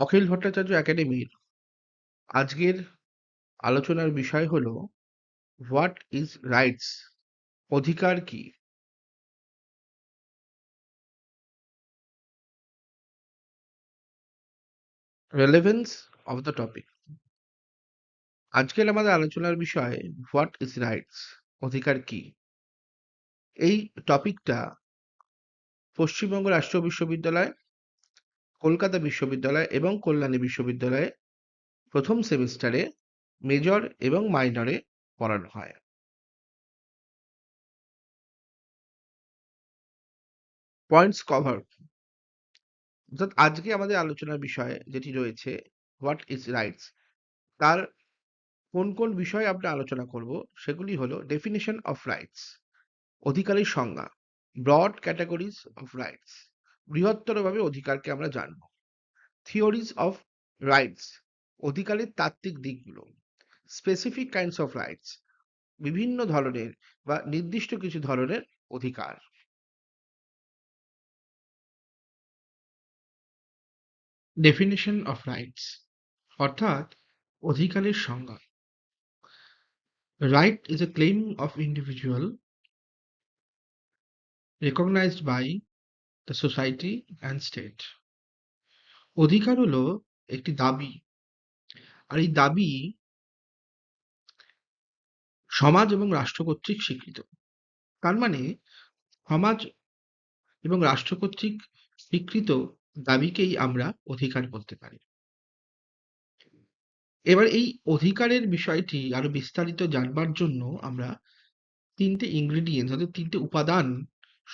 অখিল ভট্টাচার্য একাডেমির আজকের আলোচনার বিষয় হলো হোয়াট ইজ রাইটস, অধিকার কি। Relevance of the topic. আজকের আমাদের আলোচনার বিষয় হোয়াট ইজ রাইটস, অধিকার কি। এই টপিকটা পশ্চিমবঙ্গ রাষ্ট্র বিশ্ববিদ্যালয়, কলকাতা বিশ্ববিদ্যালয় এবং কল্যাণী বিশ্ববিদ্যালয়ে প্রথম সেমিস্টারে মেজর এবং মাইনরে পড়ানো হয়। পয়েন্টস কভার, অর্থাৎ আজকে আমাদের আলোচনার বিষয় যেটি রয়েছে হোয়াট ইজ রাইটস, তার কোন কোন বিষয়ে আমরা আলোচনা করব সেগুলি হলো ডেফিনিশন অফ রাইটস, অধিকারের সংজ্ঞা, ব্রড ক্যাটাগরিজ অফ রাইটস, বৃহত্তরভাবে অধিকারকে আমরা জানব, থিওরিজ অফ রাইটস, অধিকারের তাত্ত্বিক দিকগুলো, স্পেসিফিক কাইন্ডস অফ রাইটস, বিভিন্ন ধরনের বা নির্দিষ্ট কিছু ধরনের অধিকার। ডেফিনিশন অফ রাইটস অর্থাৎ অধিকারের সংজ্ঞা। Right is a claim of individual recognized by the society and state. অধিকার হলো একটি দাবি, আর এই দাবি সমাজ এবং রাষ্ট্র কর্তৃক স্বীকৃত। তার মানে সমাজ এবং রাষ্ট্র কর্তৃক স্বীকৃত দাবিকেই আমরা অধিকার বলতে পারি। এবার এই অধিকারের বিষয়টি আরো বিস্তারিত জানবার জন্য আমরা তিনটে ইনগ্রেডিয়েন্টস অর্থাৎ তিনটে উপাদান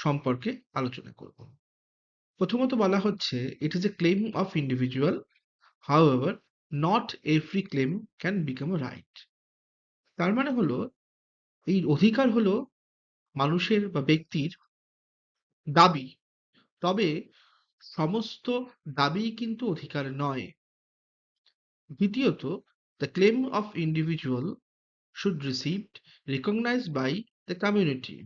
সম্পর্কে আলোচনা করব। প্রথমত বলা হচ্ছে it is a claim of individual, however not every claim can become a right. তার মানে হলো এই অধিকার হলো মানুষের বা ব্যক্তির দাবি, তবে সমস্ত দাবি কিন্তু অধিকার নয়। দ্বিতীয়ত, the claim of individual should received recognized by the community.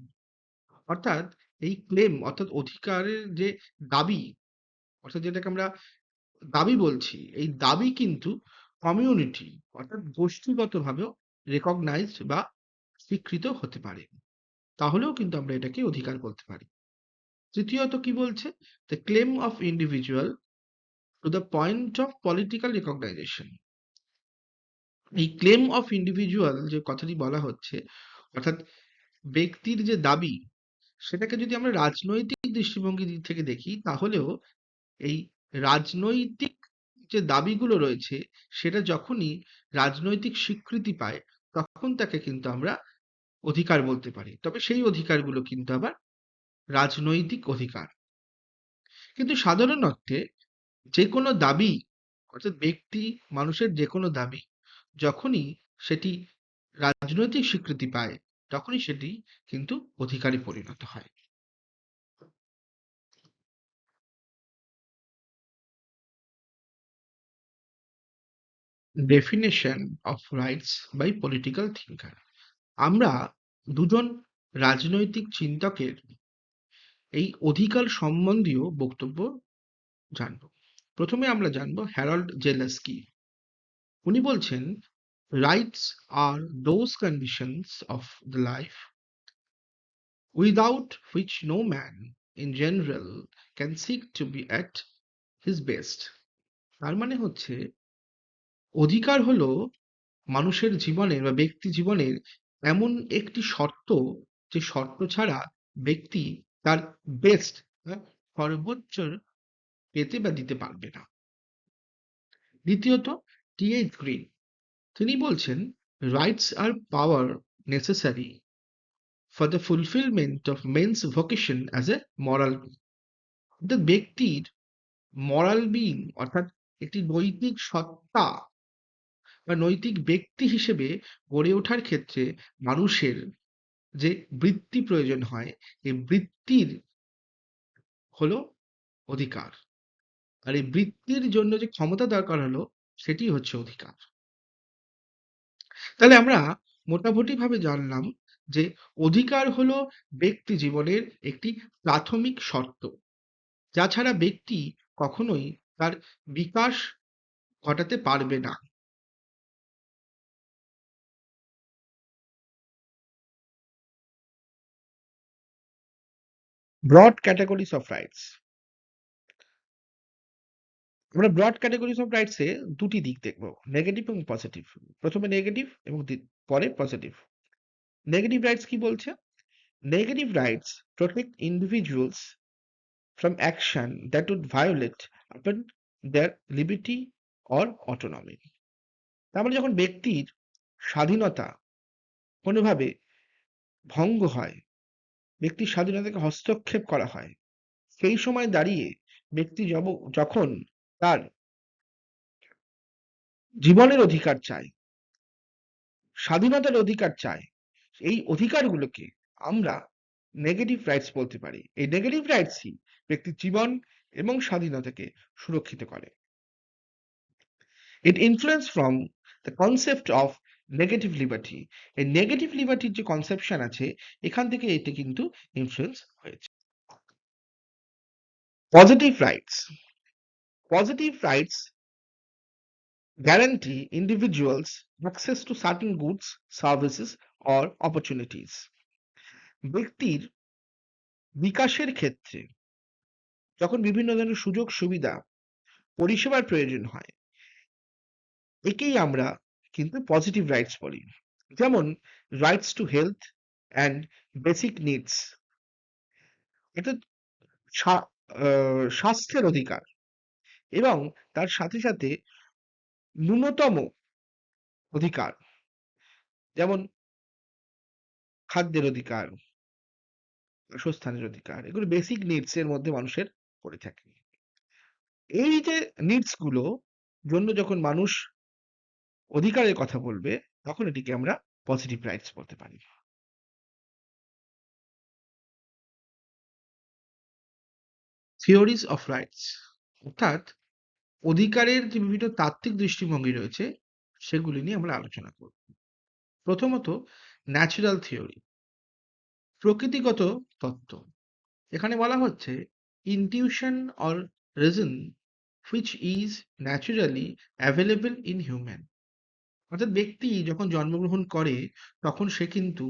অর্থাৎ এই ক্লেম অর্থাৎ অধিকারের যে দাবি, অর্থাৎ যেটাকে আমরা দাবি বলছি, এই দাবি কিন্তু কমিউনিটি অর্থাৎ গোষ্ঠীগতভাবেও রেকগনাইজড বা স্বীকৃত হতে পারে, তাহলেও কিন্তু আমরা এটাকে অধিকার বলতে পারি। তৃতীয়ত কি বলছে, the claim of individual to the point of political recognition. এই ক্লেম অফ ইন্ডিভিজুয়াল যে কথাটি বলা হচ্ছে, অর্থাৎ ব্যক্তির যে দাবি, সেটাকে যদি আমরা রাজনৈতিক দৃষ্টিভঙ্গি দিক থেকে দেখি, তাহলেও এই রাজনৈতিক যে দাবিগুলো রয়েছে সেটা যখনই রাজনৈতিক স্বীকৃতি পায় তখন তাকে কিন্তু আমরা অধিকার বলতে পারি, তবে সেই অধিকারগুলো কিন্তু আবার রাজনৈতিক অধিকার। কিন্তু সাধারণ অর্থে যে কোনো দাবি, অর্থাৎ ব্যক্তি মানুষের যে কোনো দাবি যখনই সেটি রাজনৈতিক স্বীকৃতি পায় তখনই সেটি কিন্তু অধিকারে পরিণত হয়। Definition of rights by political thinker. আমরা দুজন রাজনৈতিক চিন্তকের এই অধিকার সম্বন্ধীয় বক্তব্য জানব। প্রথমে আমরা জানব হ্যারল্ড জেলেস্কি। উনি বলছেন, rights are those conditions of the life without which no man in general can seek to be at his best. তার মানে হচ্ছে অধিকার হলো মানুষের জীবনের বা ব্যক্তি জীবনের এমন একটি শর্ত, যে শর্ত ছাড়া ব্যক্তি তার বেস্ট সর্বোচ্চ পেতে বা দিতে পারবে না। দ্বিতীয়ত, টি.এইচ. গ্রিন, তিনি বলছেন, rights are power necessary for the fulfilment of men's vocation as a moral being. অর্থাৎ ব্যক্তির মরাল বিং অর্থাৎ একটি নৈতিক সত্তা বা নৈতিক ব্যক্তি হিসেবে গড়ে ওঠার ক্ষেত্রে মানুষের যে বৃত্তি প্রয়োজন হয়, এই বৃত্তির হলো অধিকার, আর এই বৃত্তির জন্য যে ক্ষমতা দরকার হলো সেটি হচ্ছে অধিকার। তাহলে আমরা মোটামুটি ভাবে জানলাম যে অধিকার হলো ব্যক্তি জীবনের একটি প্রাথমিক শর্ত, যা ছাড়া ব্যক্তি কখনোই তার বিকাশ ঘটাতে পারবে না। Broad categories of rights. আমরা ব্রড ক্যাটাগরিজ অফ রাইটস এ দুটি দিক দেখব, নেগেটিভ এবং পজিটিভ। প্রথমে নেগেটিভ এবং পরে পজিটিভ। নেগেটিভ রাইটস কি বলছে? Negative rights protect individuals from action that would violate upon their liberty or autonomy. তার মানে যখন ব্যক্তির স্বাধীনতা কোনোভাবে ভঙ্গ হয়, ব্যক্তির স্বাধীনতাকে হস্তক্ষেপ করা হয়, সেই সময় দাঁড়িয়ে ব্যক্তি যখন তার জীবনের অধিকার চায়, স্বাধীনতার অধিকার চায়, এই অধিকারগুলোকে আমরা নেগেটিভ রাইটস বলতে পারি। এই নেগেটিভ রাইটসই ব্যক্তির জীবন এবং স্বাধীনতাকে সুরক্ষিত করে। It influenced from the concept of negative liberty. এই নেগেটিভ লিবার্টির যে কনসেপশন আছে, এখান থেকে এটি কিন্তু ইনফ্লুয়েন্স হয়েছে। Positive rights. Positive rights guarantee individuals access to certain goods, services or opportunities. ব্যক্তির বিকাশের ক্ষেত্রে যখন বিভিন্ন ধরনের সুযোগ সুবিধা পরিষেবার প্রয়োজন হয়, একেই আমরা কিন্তু পজিটিভ রাইটস বলি। যেমন rights to health and basic needs, অর্থাৎ স্বাস্থ্যের অধিকার এবং তার সাথে সাথে ন্যূনতম অধিকার, যেমন খাদ্যের অধিকার, বাসস্থানের অধিকার, এগুলো বেসিক নিডস এর মধ্যে মানুষের পড়ে থাকে। এই যে নিডস গুলো জন্য যখন মানুষ অধিকারের কথা বলবে, তখন এটিকে আমরা পজিটিভ রাইটস বলতে পারি। থিওরিজ অফ রাইটস, অর্থাৎ অধিকারের যে বিভিন্ন তাত্ত্বিক দৃষ্টিভঙ্গি রয়েছে, সেগুলি নিয়ে আমরা আলোচনা করব। প্রথমত, ন্যাচারাল থিওরি, প্রকৃতিগত তত্ত্ব। এখানে বলা হচ্ছে intuition or reason which is naturally available in human. অর্থাৎ ব্যক্তি যখন জন্মগ্রহণ করে, তখন সে কিন্তু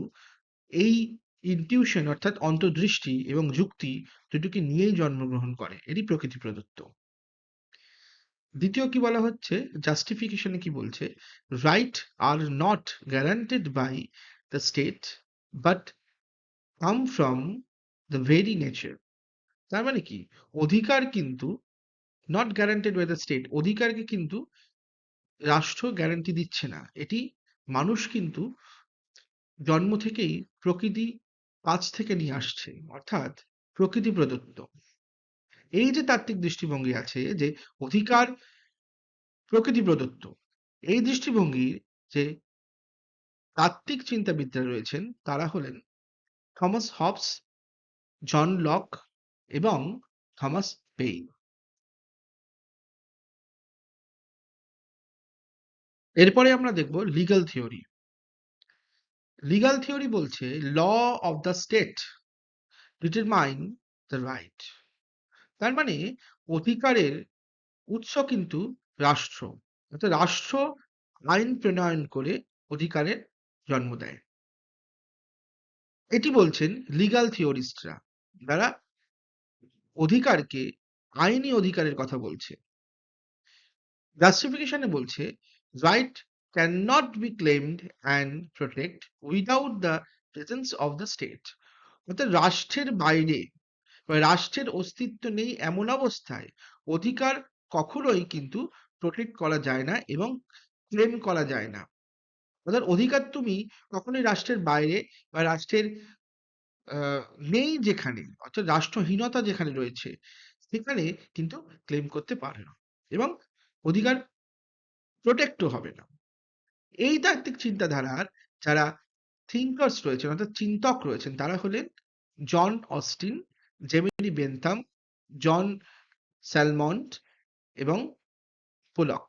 এই ইনটিউশন অর্থাৎ অন্তর্দৃষ্টি এবং যুক্তি দুটোকে নিয়েই জন্মগ্রহণ করে, এটি প্রকৃতি প্রদত্ত। দ্বিতীয় কি বলা হচ্ছে, জাস্টিফিকেশনে কি বলছে, right are not guaranteed by the state but come from the very nature. তার মানে কি, অধিকার কিন্তু not guaranteed by the state, অধিকারকে কিন্তু রাষ্ট্র গ্যারান্টি দিচ্ছে না, এটি মানুষ কিন্তু জন্ম থেকেই প্রকৃতি কাছ থেকে নিয়ে আসছে, অর্থাৎ প্রকৃতি প্রদত্ত। এই যে তাত্ত্বিক দৃষ্টিভঙ্গি আছে যে অধিকার প্রকৃতি প্রদত্ত, এই দৃষ্টিভঙ্গির যে তাত্ত্বিক চিন্তাবিদরা রয়েছেন, তারা হলেন থমাস হবস, জন লক এবং থমাস পেইন। এরপরে আমরা দেখব লিগ্যাল থিওরি। লিগ্যাল থিওরি বলছে law of the state determine the right. তার মানে অধিকারের উৎস কিন্তু রাষ্ট্র, অর্থাৎ রাষ্ট্র আইন প্রণয়ন করে অধিকারের জন্ম দেয়। এটি বলছেন লিগ্যাল থিওরিস্টরা, যারা অধিকারকে আইনি অধিকারের কথা বলছে। জাস্টিফিকেশনে বলছে right can not be claimed and protect without the presence of the state. অর্থাৎ রাষ্ট্রের বাইরে বা রাষ্ট্রের অস্তিত্ব নেই এমন অবস্থায় অধিকার কখনোই কিন্তু প্রোটেক্ট করা যায় না এবং ক্লেম করা যায় না। অর্থাৎ অধিকার তুমি কখনোই রাষ্ট্রের বাইরে বা রাষ্ট্রের নেই যেখানে, অর্থাৎ রাষ্ট্রহীনতা যেখানে রয়েছে, সেখানে কিন্তু ক্লেম করতে পারে না এবং অধিকার প্রোটেক্টও হবে না। এই তাত্ত্বিক চিন্তাধারার যারা থিঙ্কার্স রয়েছেন, অর্থাৎ চিন্তক রয়েছেন, তারা হলেন জন অস্টিন, জেমিনি বেন্থাম, জন স্যালমন্ট এবং পোলক।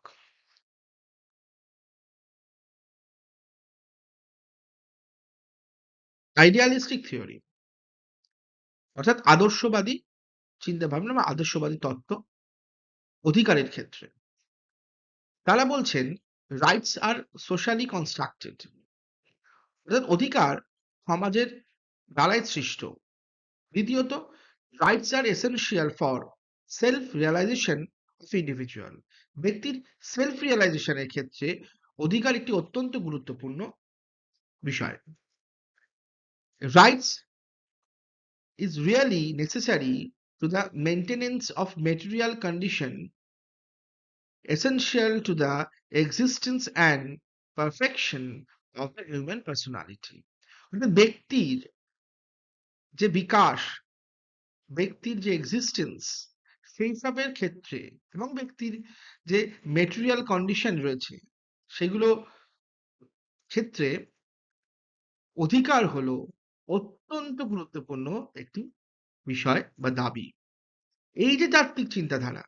আইডিয়ালিস্টিক থিওরি, অর্থাৎ আদর্শবাদী চিন্তা ভাবনা বা আদর্শবাদী তত্ত্ব অধিকারের ক্ষেত্রে। তারা বলছেন রাইটস আর সোশ্যালি কনস্ট্রাক্টেড, অর্থাৎ অধিকার সমাজের দ্বারাই সৃষ্ট। দ্বিতীয়ত, rights are essential for self realisation of individual. ব্যক্তির সেলফ রিয়ালাইজেশনের ক্ষেত্রে অধিকার একটি অত্যন্ত গুরুত্বপূর্ণ বিষয়। Rights is really necessary to the maintenance of material condition essential to the existence and perfection of the human personality. অর্থাৎ ব্যক্তির যে বিকাশ, ব্যক্তির যে এক্সিস্টেন্স, সেই সবের ক্ষেত্রে এবং ব্যক্তির যে মেটেরিয়াল কন্ডিশন রয়েছে সেগুলো ক্ষেত্রে অধিকার হলো অত্যন্ত গুরুত্বপূর্ণ একটি বিষয় বা দাবি। এই যে তাত্ত্বিক চিন্তাধারা,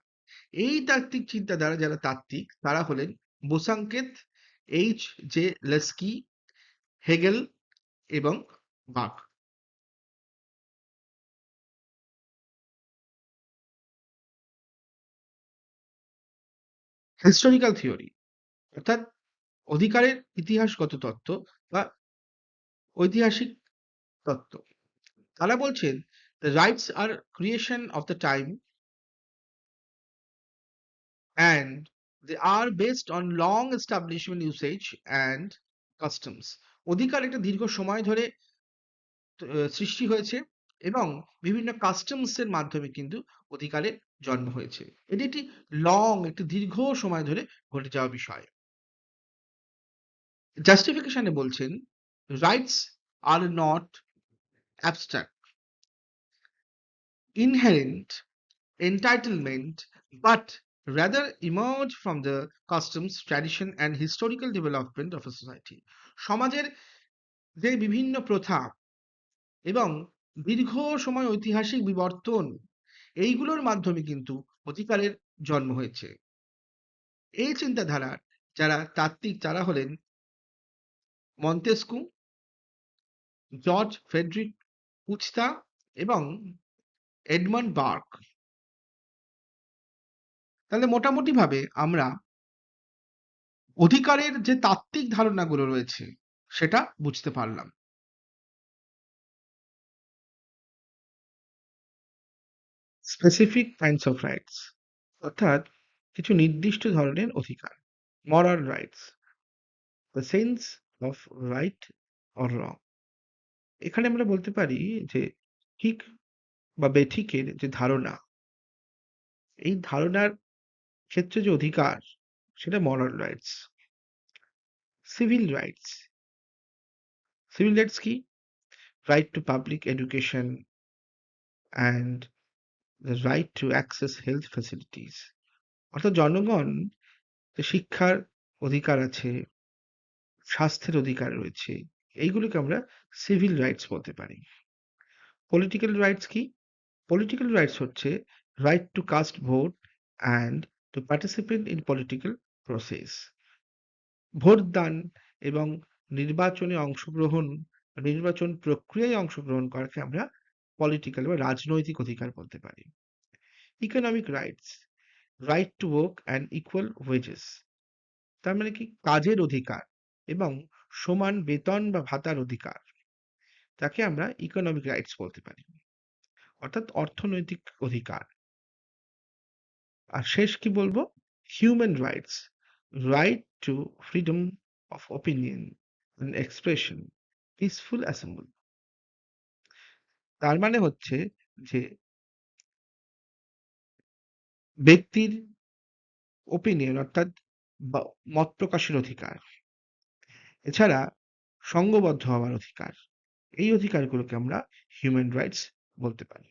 এই তাত্ত্বিক চিন্তাধারা যারা তাত্ত্বিক তারা হলেন বোসাঙ্কেত, এইচ জে লেস্কি, হেগেল এবং বাক। হিস্টোরিক্যাল থিওরি অর্থাৎ অধিকারের ইতিহাসগত তত্ত্ব বা ঐতিহাসিক তত্ত্ব। তারা বলছেন the rights are creation of the time and they are based on long establishment usage and customs. অধিকার একটা দীর্ঘ সময় ধরে সৃষ্টি হয়েছে এবং বিভিন্ন কাস্টমস এর মাধ্যমে কিন্তু অধিকারের জন্ম হয়েছে। এটি একটি একটি দীর্ঘ সময় ধরে ঘটে যাওয়া বিষয়। জাস্টিফিকেশনে বলছেন rights are not abstract, inherent entitlement, but rather emerge from the customs, tradition and historical development of a society. সমাজের যে বিভিন্ন প্রথা এবং দীর্ঘ সময় ঐতিহাসিক বিবর্তন, এইগুলোর মাধ্যমে কিন্তু অধিকারের জন্ম হয়েছে। এই চিন্তাধারার যারা তাত্ত্বিক তারা হলেন মন্তেস্কু, জর্জ ফ্রেডরিক পুচতা এবং এডমন্ড বার্ক। তাহলে মোটামুটি ভাবে আমরা অধিকারের যে তাত্ত্বিক ধারণাগুলো রয়েছে সেটা বুঝতে পারলাম। স্পেসিফিক কাইন্ডস অফ রাইটস অর্থাৎ কিছু নির্দিষ্ট ধরনের অধিকার। Moral rights, the sense of right or wrong. এখানে আমরা বলতে পারি যে ঠিক বা বেঠিকের যে ধারণা, এই ধারণার ক্ষেত্রে যে অধিকার সেটা moral rights. Civil rights, civil rights কি? Right to public education and the right to access health facilities. অর্থাৎ জনগণ যে শিক্ষার অধিকার আছে, স্বাস্থ্যের অধিকার রয়েছে, এইগুলোকে আমরা সিভিল রাইটস বলতে পারি। পলিটিক্যাল রাইটস কি? পলিটিক্যাল রাইটস হচ্ছে right two cast vote and to participate in political process. Vote দান এবং নির্বাচনে অংশগ্রহণ, নির্বাচন প্রক্রিয়ায় অংশগ্রহণ করাকে আমরা পলিটিক্যাল বা রাজনৈতিক অধিকার বলতে পারি। Economic rights, right to work and equal wages. তার মানে কি? কাজের অধিকার এবং সমান বেতন বা ভাতার অধিকার, তাকে আমরা ইকোনমিক রাইটস বলতে পারি, অর্থাৎ অর্থনৈতিক অধিকার। আর শেষ কি বলবো? Human rights, right to freedom of opinion and expression, peaceful assembly. তার মানে হচ্ছে যে ব্যক্তির ওপিনিয়ন অর্থাৎ মত প্রকাশের অধিকার, এছাড়া সংঘবদ্ধ হওয়ার অধিকার, এই অধিকারগুলোকে আমরা হিউম্যান রাইটস বলতে পারি।